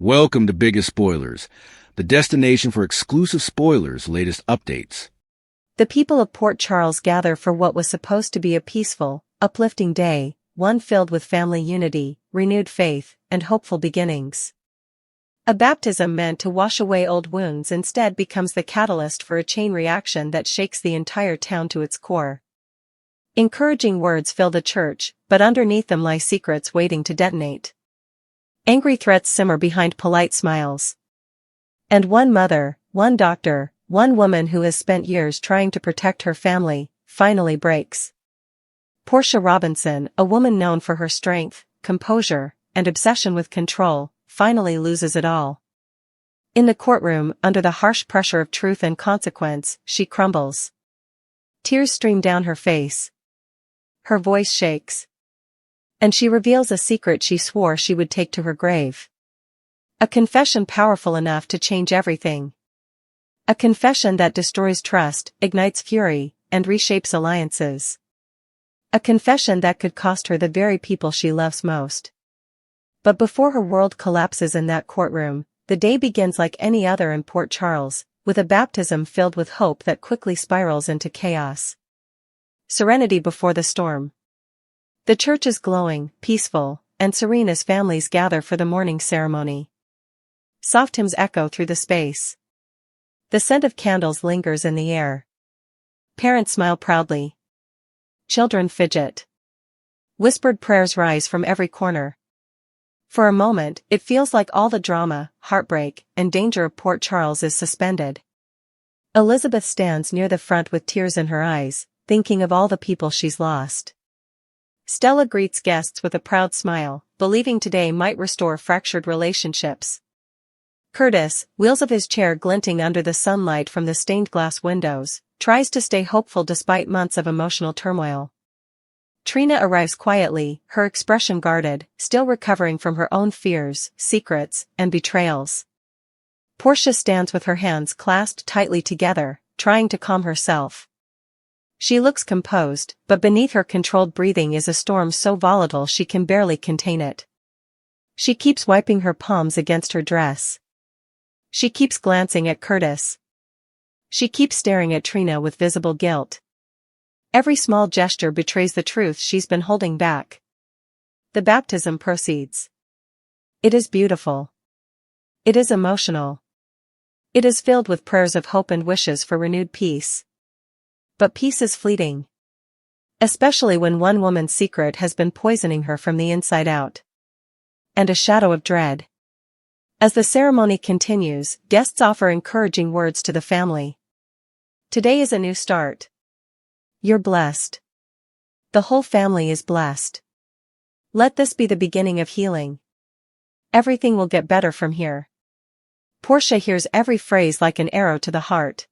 Welcome to Biggest Spoilars, the destination for exclusive spoilers, latest updates. The people of Port Charles gather for what was supposed to be a peaceful, uplifting day, one filled with family unity, renewed faith, and hopeful beginnings. A baptism meant to wash away old wounds instead becomes the catalyst for a chain reaction that shakes the entire town to its core. Encouraging words fill the church, but underneath them lie secrets waiting to detonate. Angry threats simmer behind polite smiles. And one mother, one doctor, one woman who has spent years trying to protect her family, finally breaks. Portia Robinson, a woman known for her strength, composure, and obsession with control, finally loses it all. In the courtroom, under the harsh pressure of truth and consequence, she crumbles. Tears stream down her face. Her voice shakes. And she reveals a secret she swore she would take to her grave. A confession powerful enough to change everything. A confession that destroys trust, ignites fury, and reshapes alliances. A confession that could cost her the very people she loves most. But before her world collapses in that courtroom, the day begins like any other in Port Charles, with a baptism filled with hope that quickly spirals into chaos. Serenity before the storm. The church is glowing, peaceful, and serene as families gather for the morning ceremony. Soft hymns echo through the space. The scent of candles lingers in the air. Parents smile proudly. Children fidget. Whispered prayers rise from every corner. For a moment, it feels like all the drama, heartbreak, and danger of Port Charles is suspended. Elizabeth stands near the front with tears in her eyes, thinking of all the people she's lost. Stella greets guests with a proud smile, believing today might restore fractured relationships. Curtis, wheels of his chair glinting under the sunlight from the stained glass windows, tries to stay hopeful despite months of emotional turmoil. Trina arrives quietly, her expression guarded, still recovering from her own fears, secrets, and betrayals. Portia stands with her hands clasped tightly together, trying to calm herself. She looks composed, but beneath her controlled breathing is a storm so volatile she can barely contain it. She keeps wiping her palms against her dress. She keeps glancing at Curtis. She keeps staring at Trina with visible guilt. Every small gesture betrays the truth she's been holding back. The baptism proceeds. It is beautiful. It is emotional. It is filled with prayers of hope and wishes for renewed peace. But peace is fleeting. Especially when one woman's secret has been poisoning her from the inside out. And a shadow of dread. As the ceremony continues, guests offer encouraging words to the family. Today is a new start. You're blessed. The whole family is blessed. Let this be the beginning of healing. Everything will get better from here. Portia hears every phrase like an arrow to the heart.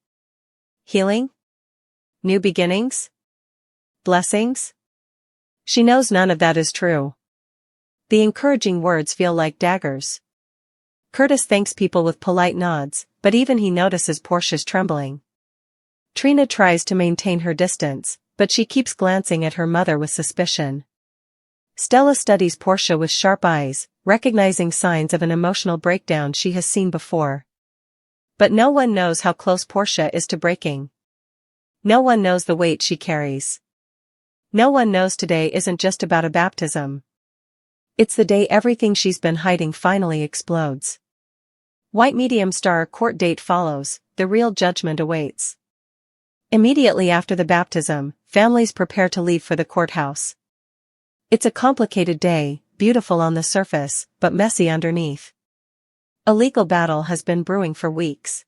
Healing? New beginnings? Blessings? She knows none of that is true. The encouraging words feel like daggers. Curtis thanks people with polite nods, but even he notices Portia's trembling. Trina tries to maintain her distance, but she keeps glancing at her mother with suspicion. Stella studies Portia with sharp eyes, recognizing signs of an emotional breakdown she has seen before. But no one knows how close Portia is to breaking. No one knows the weight she carries. No one knows today isn't just about a baptism. It's the day everything she's been hiding finally explodes. White medium star court date follows, the real judgment awaits. Immediately after the baptism, families prepare to leave for the courthouse. It's a complicated day, beautiful on the surface, but messy underneath. A legal battle has been brewing for weeks.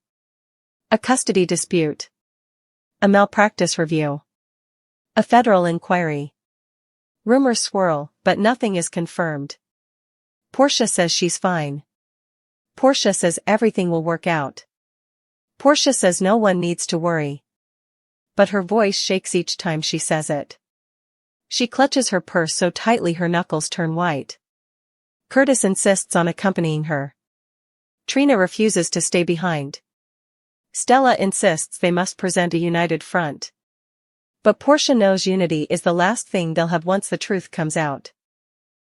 A custody dispute. A malpractice review. A federal inquiry. Rumors swirl, but nothing is confirmed. Portia says she's fine. Portia says everything will work out. Portia says no one needs to worry. But her voice shakes each time she says it. She clutches her purse so tightly her knuckles turn white. Curtis insists on accompanying her. Trina refuses to stay behind. Stella insists they must present a united front. But Portia knows unity is the last thing they'll have once the truth comes out.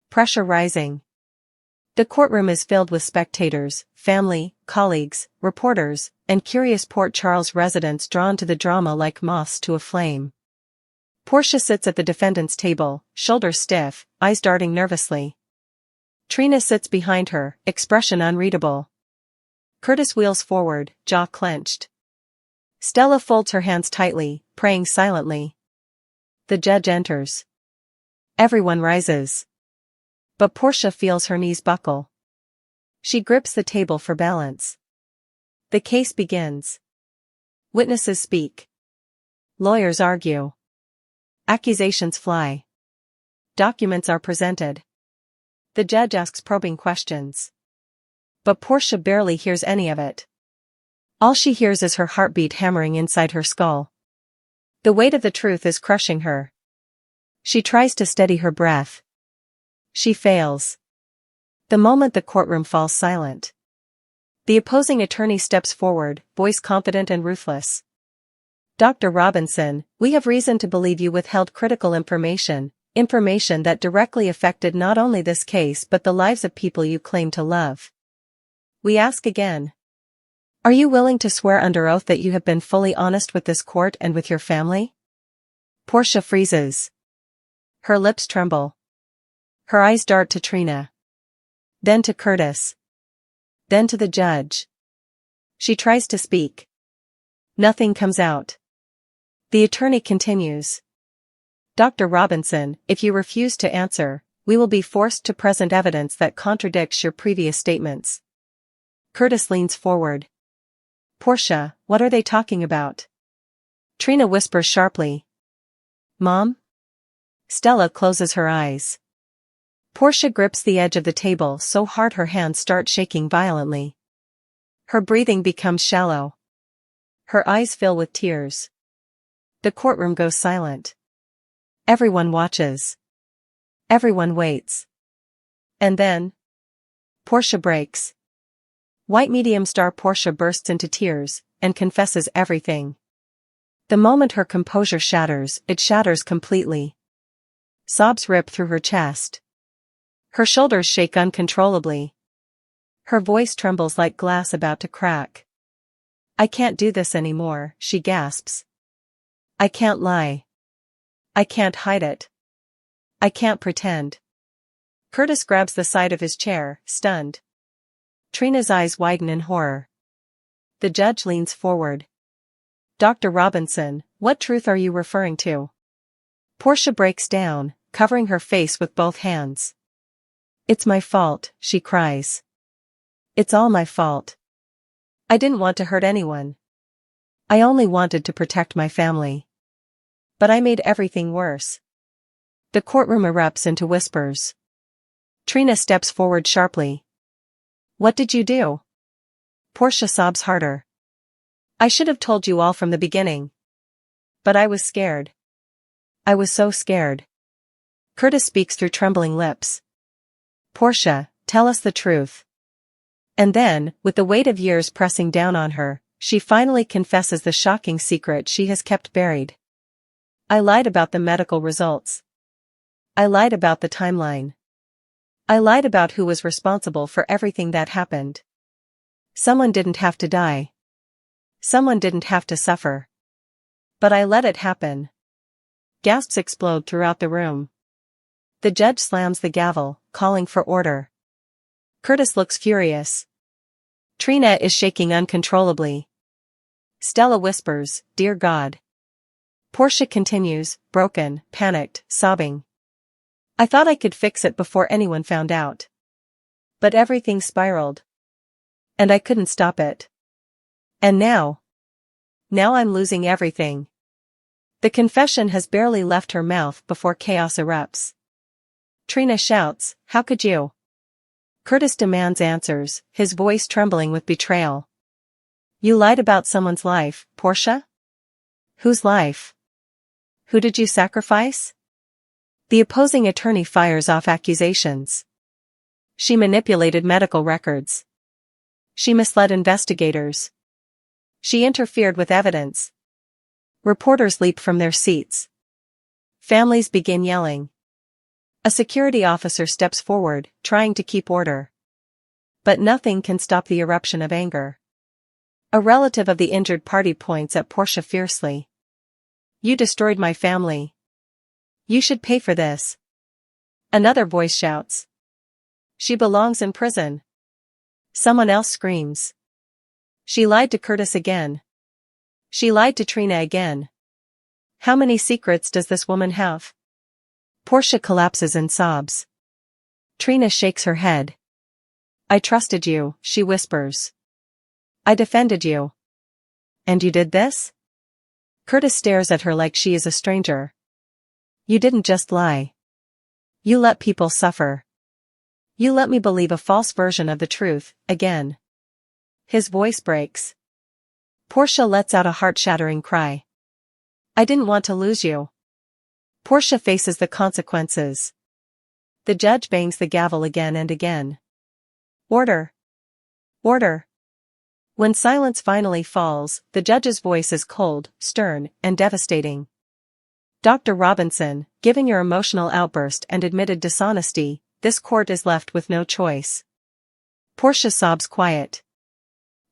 Pressure rising. The courtroom is filled with spectators, family, colleagues, reporters, and curious Port Charles residents drawn to the drama like moths to a flame. Portia sits at the defendant's table, shoulders stiff, eyes darting nervously. Trina sits behind her, expression unreadable. Curtis wheels forward, jaw clenched. Stella folds her hands tightly, praying silently. The judge enters. Everyone rises. But Portia feels her knees buckle. She grips the table for balance. The case begins. Witnesses speak. Lawyers argue. Accusations fly. Documents are presented. The judge asks probing questions. But Portia barely hears any of it. All she hears is her heartbeat hammering inside her skull. The weight of the truth is crushing her. She tries to steady her breath. She fails. The moment the courtroom falls silent. The opposing attorney steps forward, voice confident and ruthless. Dr. Robinson, we have reason to believe you withheld critical information that directly affected not only this case but the lives of people you claim to love. We ask again. Are you willing to swear under oath that you have been fully honest with this court and with your family? Portia freezes. Her lips tremble. Her eyes dart to Trina. Then to Curtis. Then to the judge. She tries to speak. Nothing comes out. The attorney continues. Dr. Robinson, if you refuse to answer, we will be forced to present evidence that contradicts your previous statements. Curtis leans forward. Portia, what are they talking about? Trina whispers sharply. Mom? Stella closes her eyes. Portia grips the edge of the table so hard her hands start shaking violently. Her breathing becomes shallow. Her eyes fill with tears. The courtroom goes silent. Everyone watches. Everyone waits. And then, Portia breaks. White medium star Portia bursts into tears and confesses everything. The moment her composure shatters, it shatters completely. Sobs rip through her chest. Her shoulders shake uncontrollably. Her voice trembles like glass about to crack. I can't do this anymore, she gasps. I can't lie. I can't hide it. I can't pretend. Curtis grabs the side of his chair, stunned. Trina's eyes widen in horror. The judge leans forward. Dr. Robinson, what truth are you referring to? Portia breaks down, covering her face with both hands. It's my fault, she cries. It's all my fault. I didn't want to hurt anyone. I only wanted to protect my family. But I made everything worse. The courtroom erupts into whispers. Trina steps forward sharply. What did you do? Portia sobs harder. I should have told you all from the beginning. But I was scared. I was so scared. Curtis speaks through trembling lips. Portia, tell us the truth. And then, with the weight of years pressing down on her, she finally confesses the shocking secret she has kept buried. I lied about the medical results. I lied about the timeline. I lied about who was responsible for everything that happened. Someone didn't have to die. Someone didn't have to suffer. But I let it happen. Gasps explode throughout the room. The judge slams the gavel, calling for order. Curtis looks furious. Trina is shaking uncontrollably. Stella whispers, Dear God. Portia continues, broken, panicked, sobbing. I thought I could fix it before anyone found out. But everything spiraled. And I couldn't stop it. And now I'm losing everything. The confession has barely left her mouth before chaos erupts. Trina shouts, How could you? Curtis demands answers, his voice trembling with betrayal. You lied about someone's life, Portia? Whose life? Who did you sacrifice? The opposing attorney fires off accusations. She manipulated medical records. She misled investigators. She interfered with evidence. Reporters leap from their seats. Families begin yelling. A security officer steps forward, trying to keep order. But nothing can stop the eruption of anger. A relative of the injured party points at Portia fiercely. "You destroyed my family. You should pay for this." Another voice shouts. "She belongs in prison." Someone else screams. "She lied to Curtis again. She lied to Trina again. How many secrets does this woman have?" Portia collapses and sobs. Trina shakes her head. "I trusted you," she whispers. "I defended you. And you did this?" Curtis stares at her like she is a stranger. "You didn't just lie. You let people suffer. You let me believe a false version of the truth, again." His voice breaks. Portia lets out a heart-shattering cry. "I didn't want to lose you." Portia faces the consequences. The judge bangs the gavel again and again. "Order! Order!" When silence finally falls, the judge's voice is cold, stern, and devastating. "Dr. Robinson, given your emotional outburst and admitted dishonesty, this court is left with no choice." Portia sobs quiet.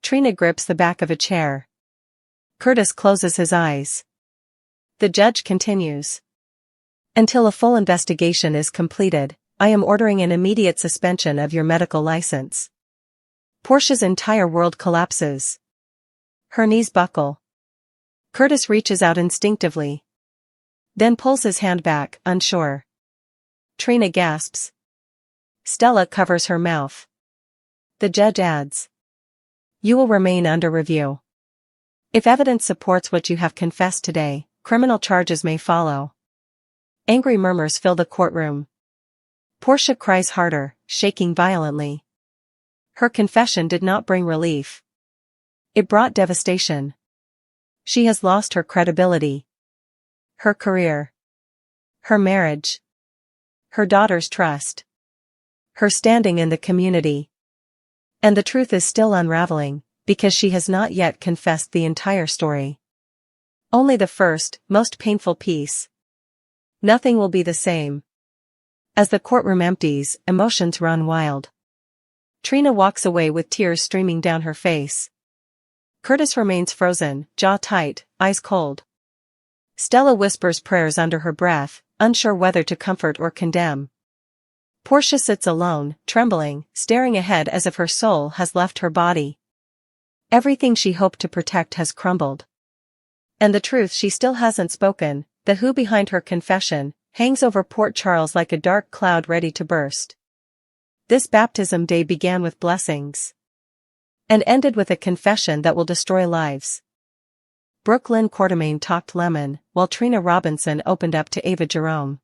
Trina grips the back of a chair. Curtis closes his eyes. The judge continues. "Until a full investigation is completed, I am ordering an immediate suspension of your medical license." Portia's entire world collapses. Her knees buckle. Curtis reaches out instinctively. Then pulls his hand back, unsure. Trina gasps. Stella covers her mouth. The judge adds. "You will remain under review. If evidence supports what you have confessed today, criminal charges may follow." Angry murmurs fill the courtroom. Portia cries harder, shaking violently. Her confession did not bring relief. It brought devastation. She has lost her credibility, her career, her marriage, her daughter's trust, her standing in the community. And the truth is still unraveling, because she has not yet confessed the entire story. Only the first, most painful piece. Nothing will be the same. As the courtroom empties, emotions run wild. Trina walks away with tears streaming down her face. Curtis remains frozen, jaw tight, eyes cold. Stella whispers prayers under her breath, unsure whether to comfort or condemn. Portia sits alone, trembling, staring ahead as if her soul has left her body. Everything she hoped to protect has crumbled. And the truth she still hasn't spoken, the who behind her confession, hangs over Port Charles like a dark cloud ready to burst. This baptism day began with blessings. And ended with a confession that will destroy lives. Brooklyn Quartermain talked lemon, while Trina Robinson opened up to Ava Jerome.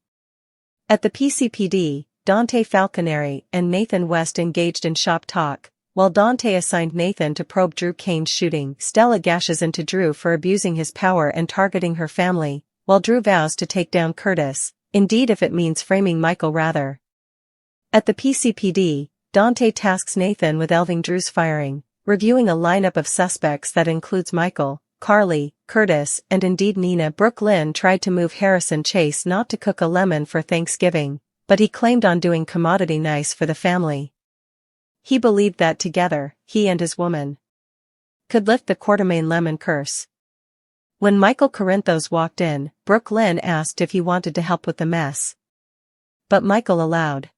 At the PCPD, Dante Falconeri and Nathan West engaged in shop talk. While Dante assigned Nathan to probe Drew Kane's shooting, Stella gashes into Drew for abusing his power and targeting her family, while Drew vows to take down Curtis, indeed if it means framing Michael rather. At the PCPD, Dante tasks Nathan with elving Drew's firing, reviewing a lineup of suspects that includes Michael, Carly, Curtis, and indeed Nina. Brooklyn tried to move Harrison Chase not to cook a lemon for Thanksgiving, but he claimed on doing commodity nice for the family. He believed that together, he and his woman could lift the Quartermain lemon curse. When Michael Corinthos walked in, Brooklyn asked if he wanted to help with the mess. But Michael allowed.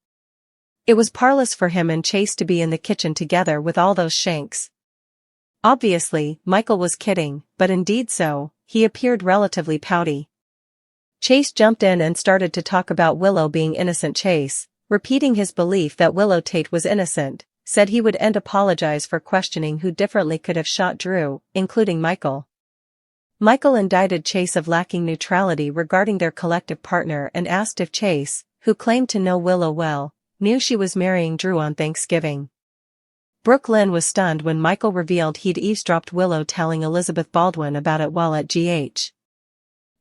It was parlous for him and Chase to be in the kitchen together with all those shanks. Obviously, Michael was kidding, but indeed so, he appeared relatively pouty. Chase jumped in and started to talk about Willow being innocent. Chase, repeating his belief that Willow Tate was innocent, said he would and apologize for questioning who differently could have shot Drew, including Michael. Michael indicted Chase of lacking neutrality regarding their collective partner and asked if Chase, who claimed to know Willow well, knew she was marrying Drew on Thanksgiving. Brooklyn was stunned when Michael revealed he'd eavesdropped Willow telling Elizabeth Baldwin about it while at GH.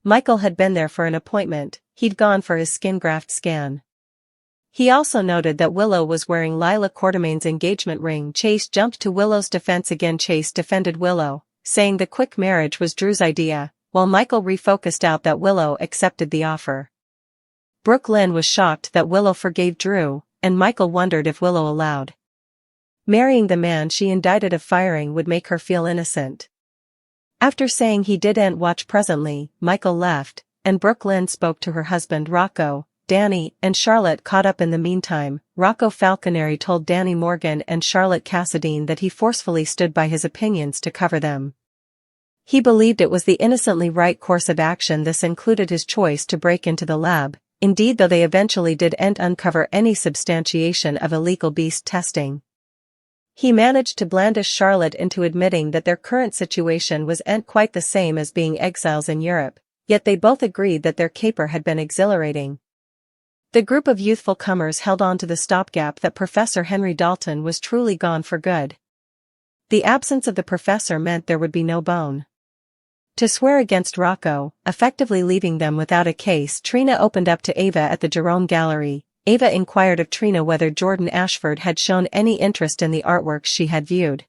Michael had been there for an appointment, he'd gone for his skin graft scan. He also noted that Willow was wearing Lila Quartermain's engagement ring. Chase jumped to Willow's defense again. Chase defended Willow, saying the quick marriage was Drew's idea, while Michael refocused out that Willow accepted the offer. Brooklyn was shocked that Willow forgave Drew, and Michael wondered if Willow allowed Marrying the man she indicted of firing would make her feel innocent. After saying he didn't watch presently, Michael left, and Brooklyn spoke to her husband Rocco. Danny and Charlotte caught up in the meantime. Rocco Falconeri told Danny Morgan and Charlotte Cassadine that he forcefully stood by his opinions to cover them. He believed it was the innocently right course of action. This included his choice to break into the lab. Indeed, though they eventually didn't uncover any substantiation of illegal beast testing. He managed to blandish Charlotte into admitting that their current situation wasn't quite the same as being exiles in Europe, yet they both agreed that their caper had been exhilarating. The group of youthful comers held on to the stopgap that Professor Henry Dalton was truly gone for good. The absence of the professor meant there would be no bone to swear against Rocco, effectively leaving them without a case. Trina opened up to Ava at the Jerome Gallery. Ava inquired of Trina whether Jordan Ashford had shown any interest in the artworks she had viewed.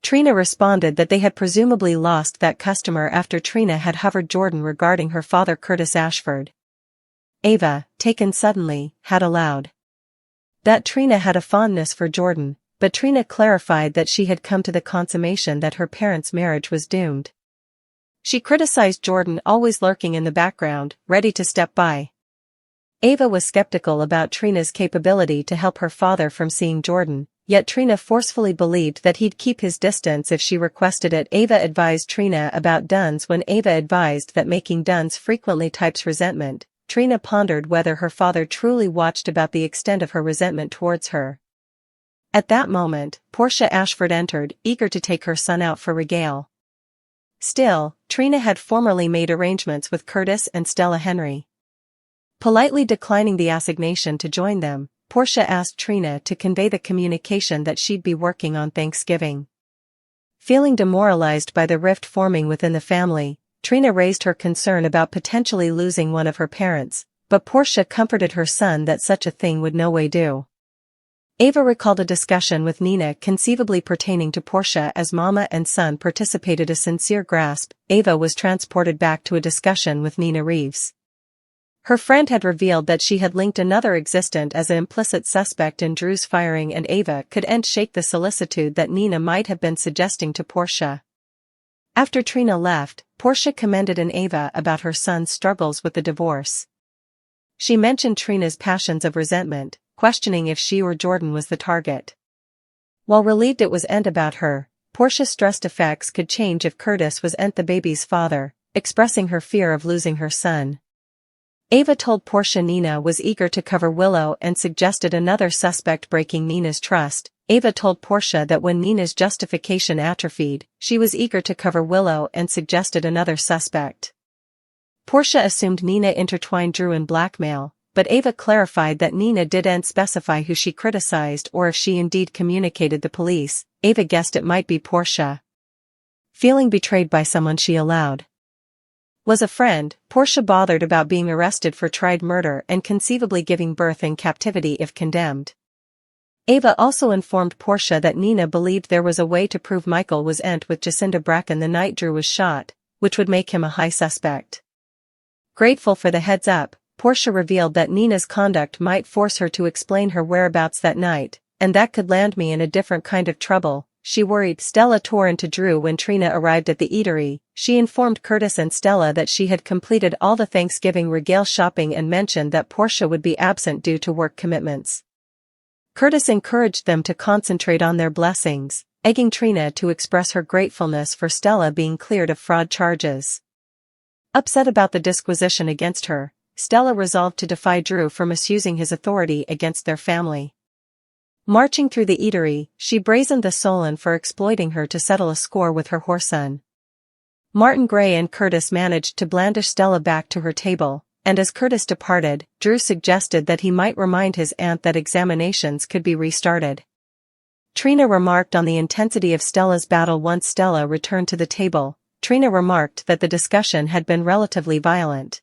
Trina responded that they had presumably lost that customer after Trina had hovered Jordan regarding her father Curtis Ashford. Ava, taken suddenly, had allowed that Trina had a fondness for Jordan, but Trina clarified that she had come to the consummation that her parents' marriage was doomed. She criticized Jordan always lurking in the background, ready to step by. Ava was skeptical about Trina's capability to help her father from seeing Jordan, yet Trina forcefully believed that he'd keep his distance if she requested it. Ava advised Trina about duns. When Ava advised that making duns frequently types resentment, Trina pondered whether her father truly watched about the extent of her resentment towards her. At that moment, Portia Ashford entered, eager to take her son out for regale. Still, Trina had formerly made arrangements with Curtis and Stella Henry. Politely declining the assignation to join them, Portia asked Trina to convey the communication that she'd be working on Thanksgiving. Feeling demoralized by the rift forming within the family, Trina raised her concern about potentially losing one of her parents, but Portia comforted her son that such a thing would no way do. Ava recalled a discussion with Nina conceivably pertaining to Portia as Mama and son participated. A sincere grasp. Ava was transported back to a discussion with Nina Reeves. Her friend had revealed that she had linked another existent as an implicit suspect in Drew's firing, and Ava couldn't shake the solicitude that Nina might have been suggesting to Portia. After Trina left, Portia commended Ava about her son's struggles with the divorce. She mentioned Trina's passions of resentment, questioning if she or Jordan was the target. While relieved it wasn't about her, Portia stressed effects could change if Curtis wasn't the baby's father, expressing her fear of losing her son. Ava told Portia Nina was eager to cover Willow and suggested another suspect breaking Nina's trust. Ava told Portia that when Nina's justification atrophied, she was eager to cover Willow and suggested another suspect. Portia assumed Nina intertwined Drew in blackmail, but Ava clarified that Nina didn't specify who she criticized or if she indeed communicated the police. Ava guessed it might be Portia. Feeling betrayed by someone she allowed was a friend, Portia bothered about being arrested for tried murder and conceivably giving birth in captivity if condemned. Ava also informed Portia that Nina believed there was a way to prove Michael wasn't with Jacinda Bracken the night Drew was shot, which would make him a high suspect. Grateful for the heads up, Portia revealed that Nina's conduct might force her to explain her whereabouts that night, and that could land me in a different kind of trouble. She worried. Stella tore into Drew when Trina arrived at the eatery. She informed Curtis and Stella that she had completed all the Thanksgiving regale shopping and mentioned that Portia would be absent due to work commitments. Curtis encouraged them to concentrate on their blessings, egging Trina to express her gratefulness for Stella being cleared of fraud charges. Upset about the disquisition against her, Stella resolved to defy Drew for misusing his authority against their family. Marching through the eatery, she brazened the Solon for exploiting her to settle a score with her whoreson. Martin Gray and Curtis managed to blandish Stella back to her table, and as Curtis departed, Drew suggested that he might remind his aunt that examinations could be restarted. Trina remarked on the intensity of Stella's battle. Once Stella returned to the table, Trina remarked that the discussion had been relatively violent.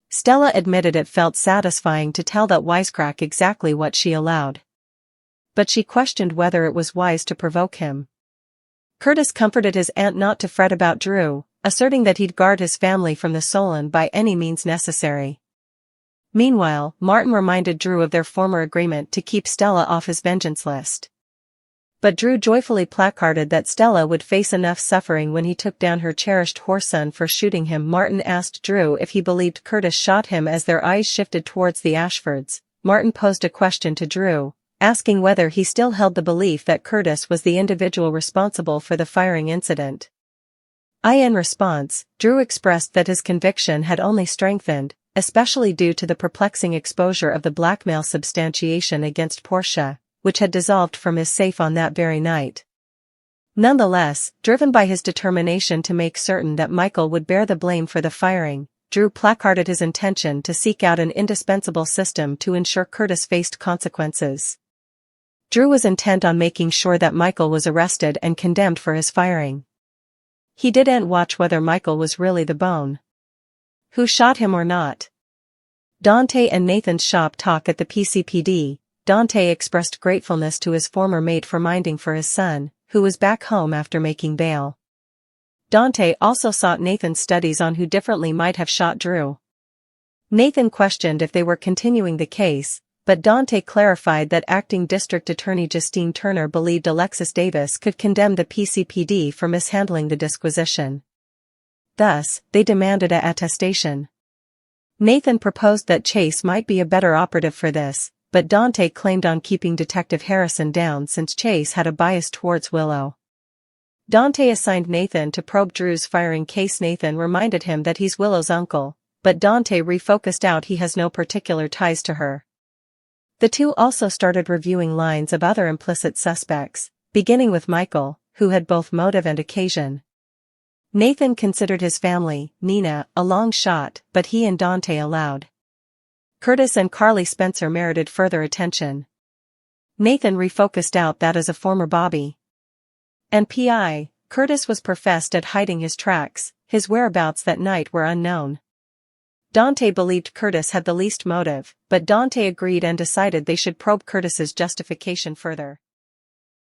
Stella admitted it felt satisfying to tell that wisecrack exactly what she allowed. But she questioned whether it was wise to provoke him. Curtis comforted his aunt not to fret about Drew, asserting that he'd guard his family from the Solon by any means necessary. Meanwhile, Martin reminded Drew of their former agreement to keep Stella off his vengeance list. But Drew joyfully placarded that Stella would face enough suffering when he took down her cherished whoreson for shooting him. Martin asked Drew if he believed Curtis shot him. As their eyes shifted towards the Ashfords, Martin posed a question to Drew, asking whether he still held the belief that Curtis was the individual responsible for the firing incident. In response, Drew expressed that his conviction had only strengthened, especially due to the perplexing exposure of the blackmail substantiation against Portia, which had dissolved from his safe on that very night. Nonetheless, driven by his determination to make certain that Michael would bear the blame for the firing, Drew placarded his intention to seek out an indispensable system to ensure Curtis faced consequences. Drew was intent on making sure that Michael was arrested and condemned for his firing. He didn't watch whether Michael was really the bone who shot him or not. Dante and Nathan's shop talk at the PCPD. Dante expressed gratefulness to his former mate for minding for his son, who was back home after making bail. Dante also sought Nathan's studies on who differently might have shot Drew. Nathan questioned if they were continuing the case, but Dante clarified that Acting District Attorney Justine Turner believed Alexis Davis could condemn the PCPD for mishandling the disquisition. Thus, they demanded a attestation. Nathan proposed that Chase might be a better operative for this, but Dante claimed on keeping Detective Harrison down since Chase had a bias towards Willow. Dante assigned Nathan to probe Drew's firing case. Nathan reminded him that he's Willow's uncle, but Dante refocused out he has no particular ties to her. The two also started reviewing lines of other implicit suspects, beginning with Michael, who had both motive and occasion. Nathan considered his family, Nina, a long shot, but he and Dante allowed. Curtis and Carly Spencer merited further attention. Nathan refocused out that as a former Bobby and PI, Curtis was professed at hiding his tracks. His whereabouts that night were unknown. Dante believed Curtis had the least motive, but Dante agreed and decided they should probe Curtis's justification further.